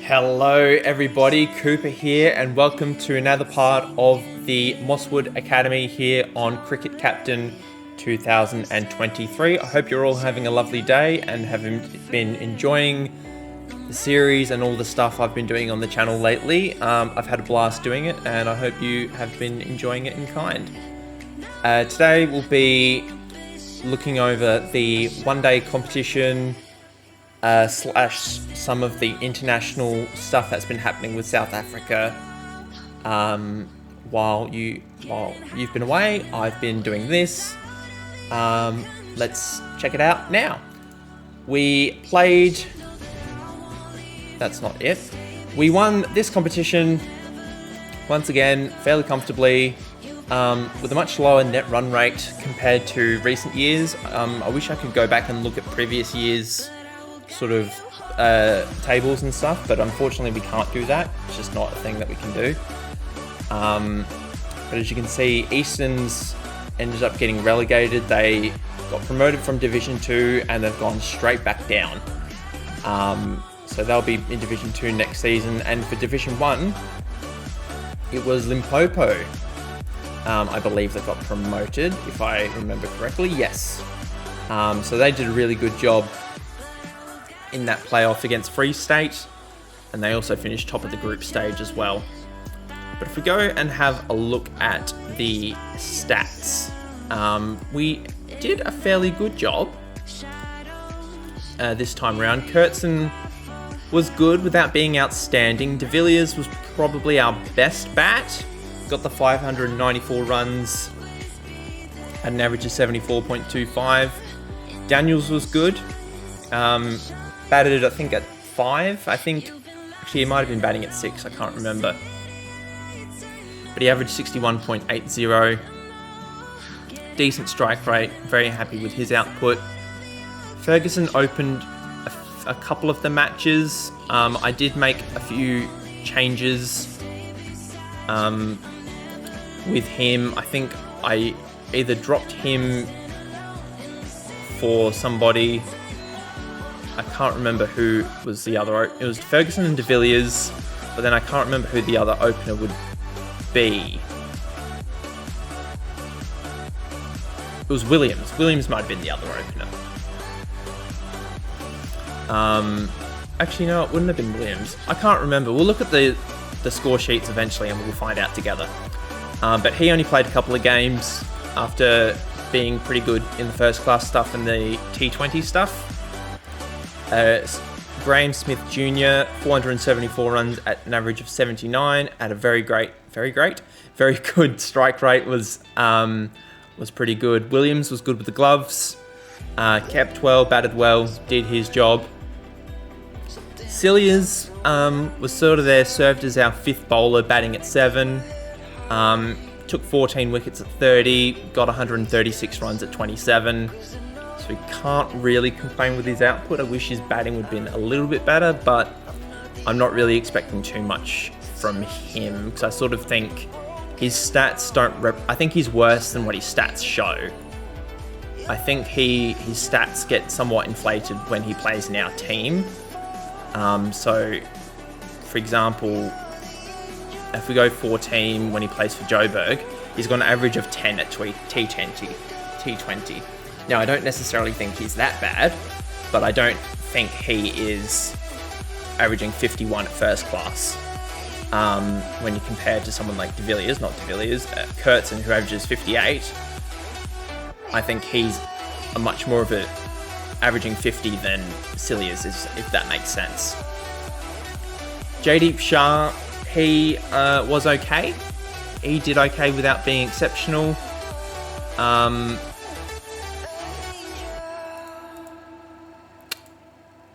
Hello everybody, Cooper here and welcome to another part of the Mosswood Academy here on Cricket Captain 2023. I hope you're all having a lovely day and have been enjoying the series and all the stuff I've been doing on the channel lately. I've had a blast doing it and I hope you have been enjoying it in kind. Today we'll be looking over the one-day competition slash some of the international stuff that's been happening with South Africa. While you've been away, I've been doing this. Let's check it out now. We played... That's not it. We won this competition once again fairly comfortably, with a much lower net run rate compared to recent years. I wish I could go back and look at previous years' sort of tables and stuff, but unfortunately we can't do that. It's just not a thing that we can do. But as you can see, Easton's ended up getting relegated. They got promoted from Division 2 and they've gone straight back down. So they'll be in Division 2 next season. And for Division 1, it was Limpopo, I believe, that got promoted, if I remember correctly. Yes. So they did a really good job in that playoff against Free State, and they also finished top of the group stage as well. But if we go and have a look at the stats, we did a fairly good job this time around. Kurtzen was good without being outstanding. De Villiers was probably our best bat. Got the 594 runs at an average of 74.25. Daniels was good. Batted, I think, at 5. Actually, he might have been batting at 6. I can't remember. But he averaged 61.80. Decent strike rate. Very happy with his output. Ferguson opened a couple of the matches. I did make a few changes with him. I think I either dropped him for somebody. I can't remember who was the other. It was Ferguson and De Villiers, but then I can't remember who the other opener would be. It was Williams. Williams might have been the other opener. Actually, no, it wouldn't have been Williams. I can't remember. We'll look at the score sheets eventually and we'll find out together. But he only played a couple of games after being pretty good in the first class stuff and the T20 stuff. Graham Smith Jr., 474 runs at an average of 79 at a very good strike rate, was pretty good. Williams was good with the gloves, kept well, batted well, did his job. Cilliers was sort of there, served as our fifth bowler, batting at 7. Took 14 wickets at 30, got 136 runs at 27. So we can't really complain with his output. I wish his batting would have been a little bit better, but I'm not really expecting too much from him because I sort of think his stats I think he's worse than what his stats show. I think his stats get somewhat inflated when he plays in our team. So, for example, if we go 14 when he plays for Joburg, he's got an average of 10 at T20. Now, I don't necessarily think he's that bad, but I don't think he is averaging 51 at first class. When you compare to someone like Kurtzen, who averages 58, I think he's a much more of a averaging 50 than Cilliers is, if that makes sense. Jaydeep Shah, he was okay. He did okay without being exceptional.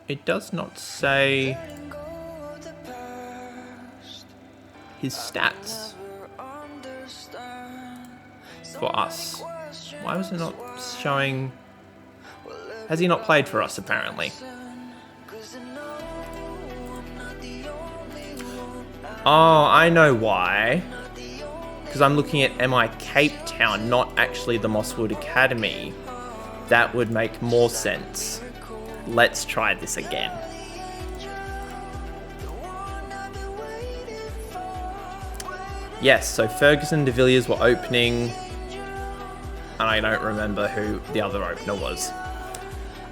It does not say his stats for us. Why was it not showing? Has he not played for us, apparently? Oh, I know why. Because I'm looking at MI Cape Town, not actually the Mosswood Academy. That would make more sense. Let's try this again. Yes, so Ferguson and De Villiers were opening, and I don't remember who the other opener was.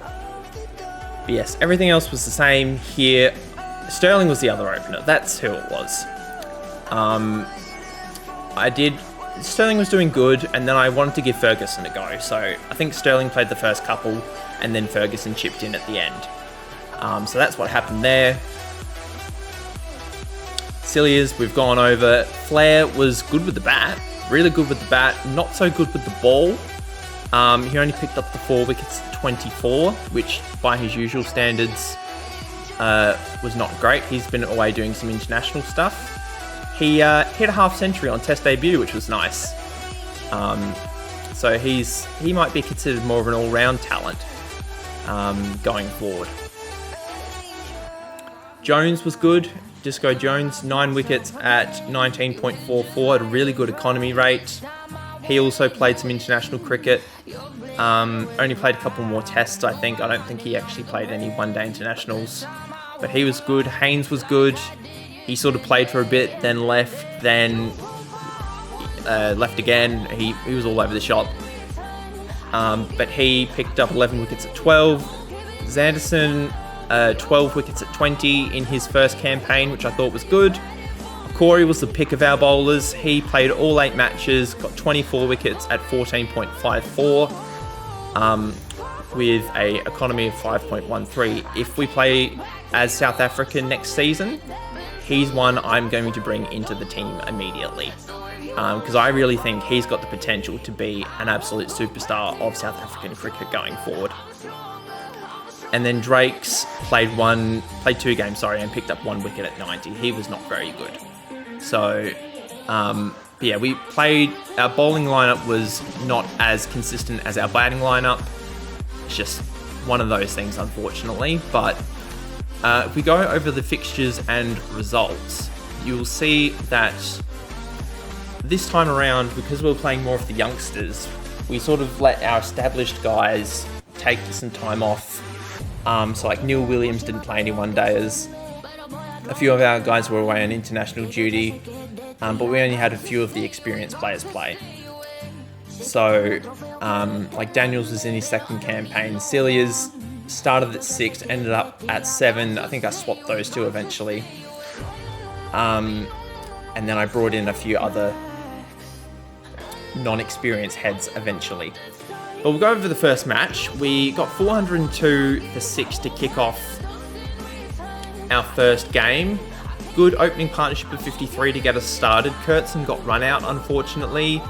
But yes, everything else was the same here. Sterling was the other opener. That's who it was. Sterling was doing good, and then I wanted to give Ferguson a go. So I think Sterling played the first couple, and then Ferguson chipped in at the end. So that's what happened there. Cilliers, we've gone over. Flair was good with the bat, really good with the bat, not so good with the ball. He only picked up the 4 wickets at 24, which by his usual standards was not great. He's been away doing some international stuff. He hit a half century on Test debut, which was nice. So he might be considered more of an all-round talent going forward. Jones was good. Disco Jones, 9 wickets at 19.44 at a really good economy rate. He also played some international cricket. Only played a couple more tests, I think. I don't think he actually played any one-day internationals. But he was good. Haynes was good. He sort of played for a bit, then left, then left again. He was all over the shop. But he picked up 11 wickets at 12. Zanderson, 12 wickets at 20 in his first campaign, which I thought was good. Corey was the pick of our bowlers. He played all 8 matches, got 24 wickets at 14.54, with a economy of 5.13. If we play as South Africa next season, he's one I'm going to bring into the team immediately, because I really think he's got the potential to be an absolute superstar of South African cricket going forward. And then Drake's played 2 games, and picked up 1 wicket at 90. He was not very good. So, yeah, our bowling lineup was not as consistent as our batting lineup. It's just one of those things, unfortunately. But if we go over the fixtures and results, you'll see that this time around, because we were playing more of the youngsters, we sort of let our established guys take some time off. So like Neil Williams didn't play any one-dayers. A few of our guys were away on international duty, but we only had a few of the experienced players play. So, like Daniels was in his second campaign. Cilliers started at 6, ended up at 7. I think I swapped those 2 eventually. And then I brought in a few other non-experienced heads eventually. But we'll go over the first match. We got 402 for 6 to kick off our first game. Good opening partnership of 53 to get us started. Kurtzen got run out, unfortunately,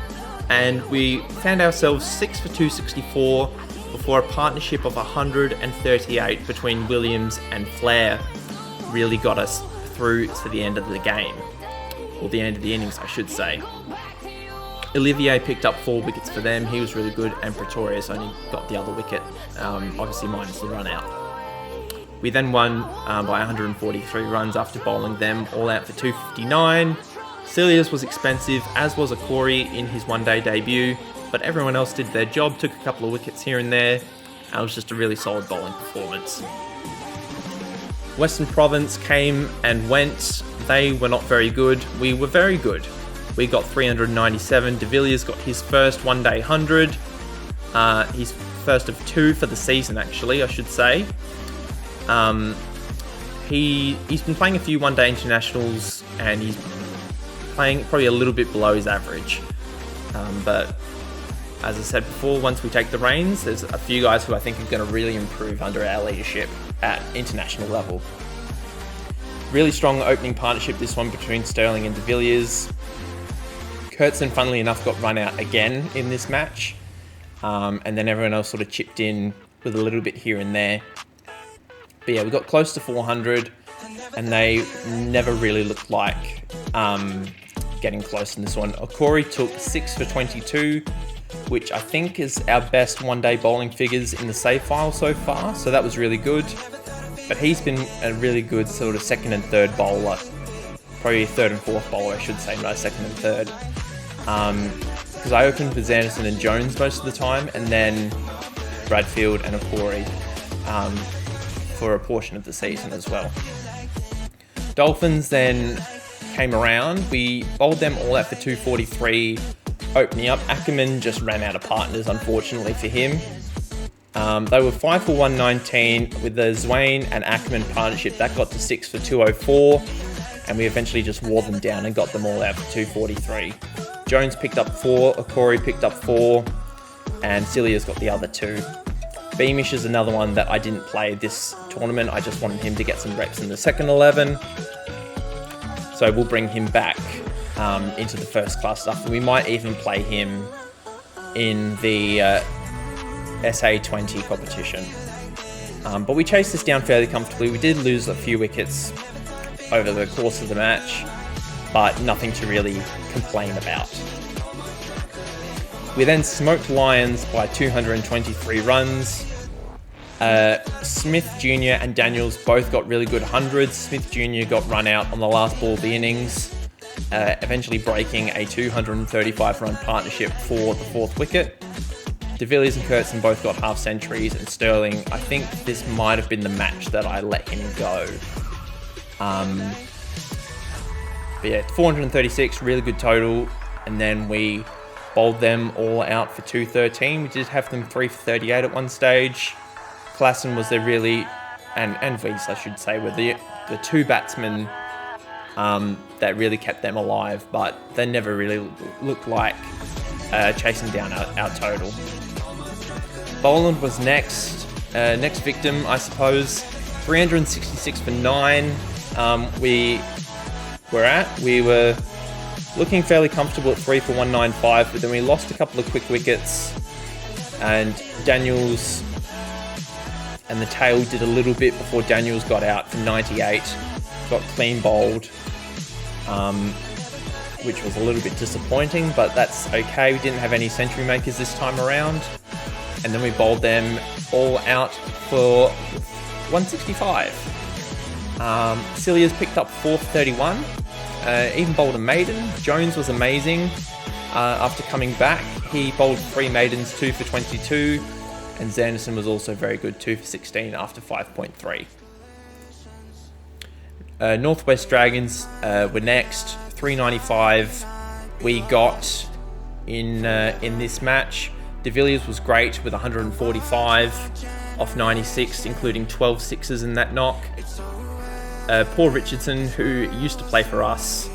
and we found ourselves 6 for 264 before a partnership of 138 between Williams and Flair really got us through to the end of the game, or the end of the innings, I should say. Olivier picked up 4 wickets for them. He was really good, and Pretorius only got the other wicket, obviously minus the run out. We then won by 143 runs after bowling them all out for 259. Cilliers was expensive, as was Corey in his one-day debut, but everyone else did their job, took a couple of wickets here and there, and it was just a really solid bowling performance. Western Province came and went. They were not very good. We were very good. We got 397. De Villiers got his first one-day 100. His first of 2 for the season, actually, I should say. He's been playing a few one-day internationals, and he's playing probably a little bit below his average. But as I said before, once we take the reins, there's a few guys who I think are going to really improve under our leadership at international level. Really strong opening partnership, this one, between Sterling and De Villiers. Kurtzen, funnily enough, got run out again in this match. And then everyone else sort of chipped in with a little bit here and there. But yeah, we got close to 400, and they never really looked like getting close in this one. Corey took 6 for 22, which I think is our best one-day bowling figures in the save file so far, so that was really good. But he's been a really good sort of second and third bowler, probably third and fourth bowler, I should say, not second and third. Because I opened with Zanderson and Jones most of the time, and then Bradfield and Corey for a portion of the season as well. Dolphins then came around, we bowled them all out for 243 opening up. Ackerman just ran out of partners, unfortunately for him. They were 5 for 119 with the Zwain and Ackerman partnership. That got to 6 for 204, and we eventually just wore them down and got them all out for 243. Jones picked up 4, Okori picked up 4, and Celia's got the other 2. Beamish is another one that I didn't play this tournament. I just wanted him to get some reps in the second 11. So we'll bring him back into the first class stuff. And we might even play him in the SA20 competition. But we chased this down fairly comfortably. We did lose a few wickets over the course of the match, but nothing to really complain about. We then smoked Lions by 223 runs. Smith Jr. and Daniels both got really good hundreds. Smith Jr. got run out on the last ball of the innings, eventually breaking a 235 run partnership for the 4th wicket. De Villiers and Kurtzen both got half centuries, and Sterling, I think this might have been the match that I let him go. But yeah, 436, really good total, and then we bowled them all out for 213. We did have them 3 for 38 at one stage. Klassen was the really, and Wies I should say, were the 2 batsmen that really kept them alive, but they never really looked like chasing down our total. Boland was next victim, I suppose. 366 for 9. We were looking fairly comfortable at 3 for 195, but then we lost a couple of quick wickets, and Daniels and the tail did a little bit before Daniels got out for 98, got clean bowled, which was a little bit disappointing, but that's okay. We didn't have any century makers this time around, and then we bowled them all out for 165. Celia's picked up 4 for 31. Even bowled a maiden. Jones was amazing. After coming back, he bowled 3 maidens, 2 for 22. And Zanderson was also very good, 2 for 16 after 5.3. Northwest Dragons were next, 395. We got in this match. De Villiers was great with 145 off 96, including 12 sixes in that knock. Paul Richardson, who used to play for us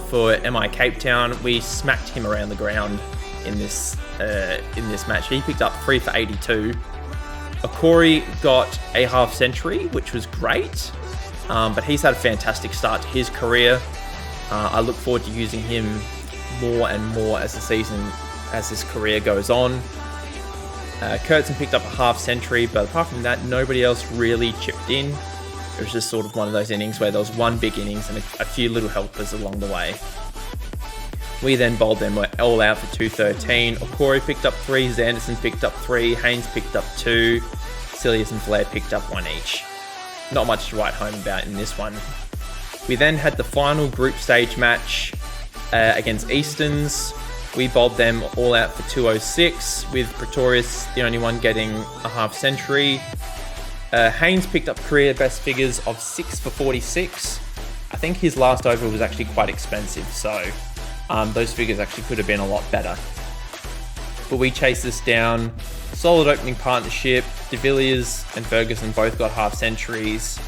for MI Cape Town, we smacked him around the ground in this match. He picked up 3 for 82. Okori got a half century, which was great, but he's had a fantastic start to his career. I look forward to using him more and more as his career goes on. Kurtzen picked up a half century, but apart from that, nobody else really chipped in. It was just sort of one of those innings where there was one big innings and a few little helpers along the way. We then bowled them all out for 213. Okori picked up 3, Zanderson picked up 3, Haynes picked up 2, Celias and Flair picked up 1 each. Not much to write home about in this one. We then had the final group stage match against Easterns. We bowled them all out for 206, with Pretorius the only one getting a half century. Haynes picked up career best figures of 6 for 46. I think his last over was actually quite expensive, so those figures actually could have been a lot better. But we chased this down. Solid opening partnership. De Villiers and Ferguson both got half centuries.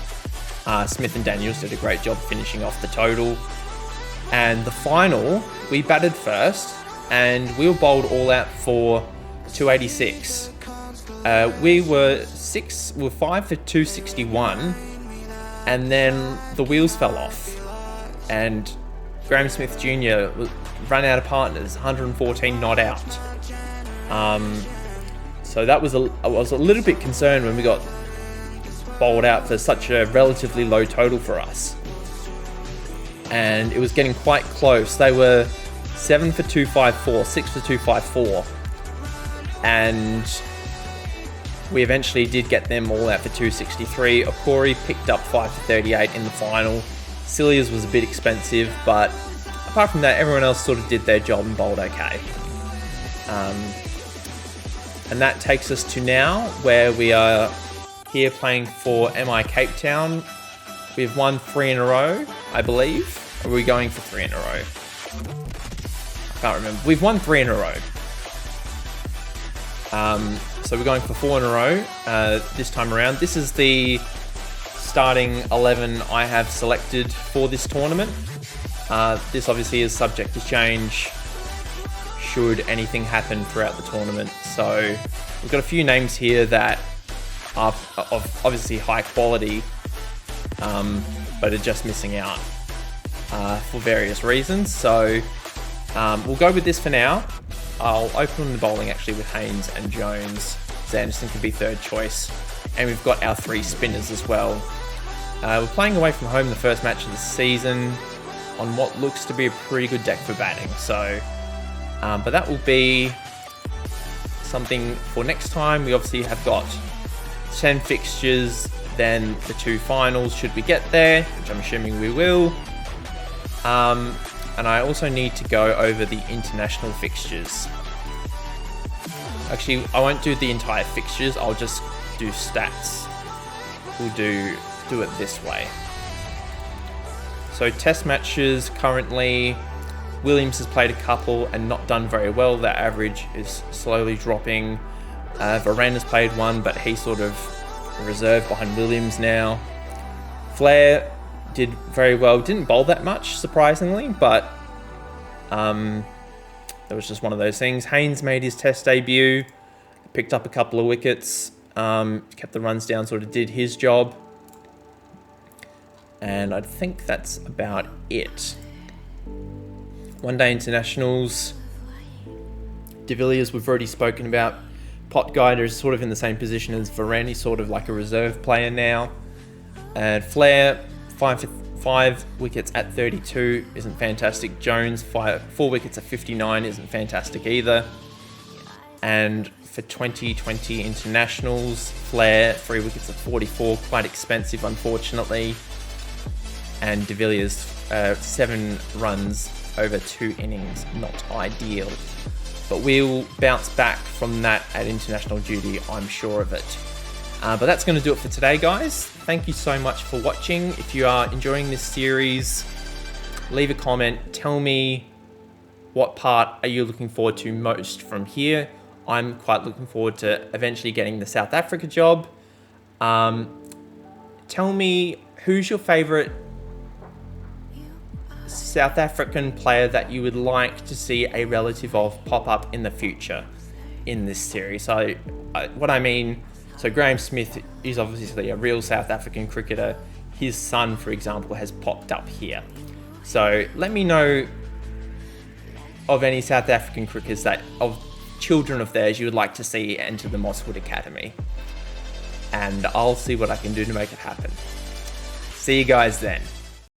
Smith and Daniels did a great job finishing off the total. And the final, we batted first, and we were bowled all out for 286. We were 5 for 261, and then the wheels fell off, and Graham Smith Jr. ran out of partners, 114 not out. So that was I was a little bit concerned when we got bowled out for such a relatively low total for us, and it was getting quite close. They were 7 for 254, 6 for 254, and we eventually did get them all out for 263. Okori picked up 5 for 38 in the final. Celias was a bit expensive, but apart from that, everyone else sort of did their job and bowled okay. And that takes us to now, where we are here playing for MI Cape Town. We've won 3 in a row, I believe. Or are we going for 3 in a row? I can't remember. We've won 3 in a row. So we're going for 4 in a row this time around. This is the starting 11 I have selected for this tournament. This obviously is subject to change should anything happen throughout the tournament. So we've got a few names here that are of obviously high quality, but are just missing out for various reasons. So we'll go with this for now. I'll open the bowling actually with Haynes and Jones. Sanderson could be third choice. And we've got our 3 spinners as well. We're playing away from home the first match of the season on what looks to be a pretty good deck for batting. So, but that will be something for next time. We obviously have got 10 fixtures, then the 2 finals should we get there, which I'm assuming we will. And I also need to go over the international fixtures. Actually, I won't do the entire fixtures, I'll just do stats. We'll do it this way. So test matches currently, Williams has played a couple and not done very well. Their average is slowly dropping. Varane has played one, but he's sort of reserved behind Williams now. Flair did very well. Didn't bowl that much, surprisingly, but that was just one of those things. Haynes made his test debut, picked up a couple of wickets, kept the runs down, sort of did his job. And I think that's about it. One-day internationals. De Villiers we've already spoken about. Potgieter is sort of in the same position as Varane. He's sort of like a reserve player now. And Flair, 5 wickets at 32 isn't fantastic. Jones, 4 wickets at 59 isn't fantastic either. And for 2020 internationals, Flair, 3 wickets at 44, quite expensive unfortunately. And De Villiers, 7 runs over 2 innings, not ideal. But we'll bounce back from that at international duty, I'm sure of it. But that's going to do it for today, guys. Thank you so much for watching. If you are enjoying this series, leave a comment. Tell me what part are you looking forward to most from here. I'm quite looking forward to eventually getting the South Africa job. Tell me who's your favourite South African player that you would like to see a relative of pop up in the future in this series. So what I mean, so Graham Smith is obviously a real South African cricketer. His son, for example, has popped up here. So let me know of any South African cricketers of children of theirs you would like to see enter the Mosswood Academy. And I'll see what I can do to make it happen. See you guys then.